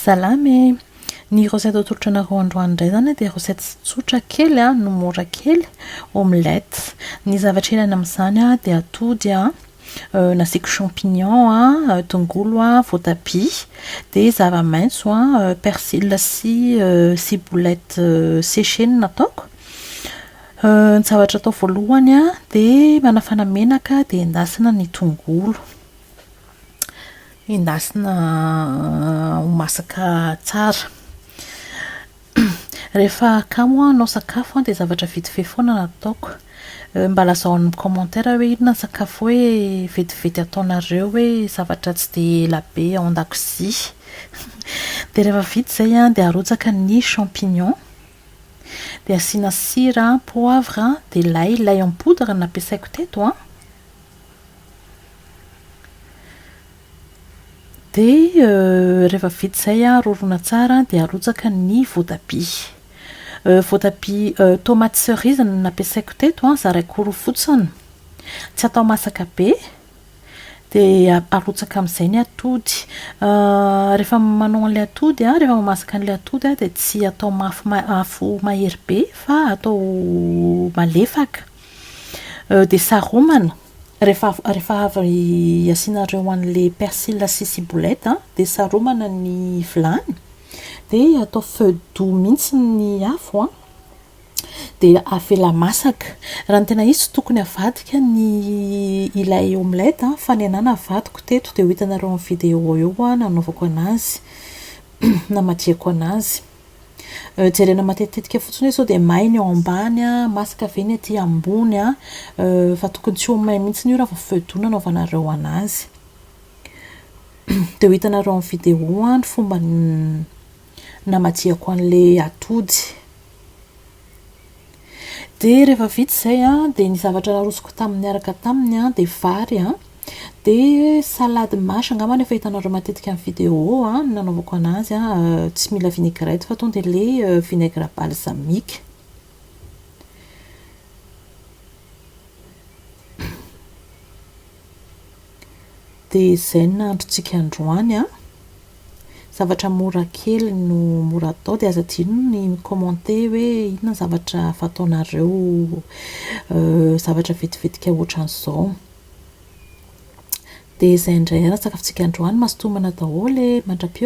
Salamy, ny recette atolotra anareo androany indray zany dia recette tsotra kely no mora kely, omelette. Ny zavatra ilaina amin'izany dia atody nasiako champignon tongolo voatabia dia zava-maitso persil sy ciboulette séché nataoko. Ny zavatra atao voalohany dia manafana menaka dia endasina ny tongolo. Endasina ho masaka tsara. Rehefa kamo anao sakafo dia zavatra vetivety foana nataoko. Mba lazaho amin'ny commentaire hoe inona ny sakafo hoe vetivety ataonareo hoe zavatra tsy dia ela be ao an-dakozia. Dia rehefa vita izay dia arotsaka ny champignon. Dia asiana sira, poivre dia lay en poudre no ampiasaiko teto dia rehefa vita izay rorona tsara dia arotsaka ny voatabia. Voatabia tomate cerise no ampiasaiko teto zaraiko roa fotsiny. Tsy atao masaka be. Dia arotsaka amin'izay ny atody. Rehefa manao an'ilay atody rehefa mamasaka an'ilay atody dia tsy atao afo mahery be fa atao malefaka. Dia saromana. Rehefa avy asianareo an'ilay persil sy ciboulette dia saromana ny vilany. Dia atao feu doux mihitsy ny afo dia avela masaka. Raha ny tena izy tokony avadika ny ilay omelette fa ny anana avadiko teto dia ho hitanareo amin'ny vidéo eo nanaovako anazy namadihako anazy. Jerena matetika fotsiny sao dia maina eo ambany masaka ve ny aty ambony fa tokony tsy ho may mihitsy io raha feu doux nanaovanareo anazy. Dia ho hitanareo amin'ny vidéo ny fomba namadihako an'ilay atody. Dia rehefa vita izay dia ny zavatra narosoko miaraka taminy dia vary dia salady masy angamba efa hitanareo matetika amin'ny vidéo nanaovako anazy tsy mila vinaigrette fa tonga dia ilay vinaigre balsamique. Dia izay no nahandrontsika androany zavatra mora kely no mora atao dia aza adino ny commenter hoe inona ny zavatra fataonareo zavatra vetivetika ohatran'izao. Dia izay indray sakafon-tsika androany mahasotomana daholo mandra-pio.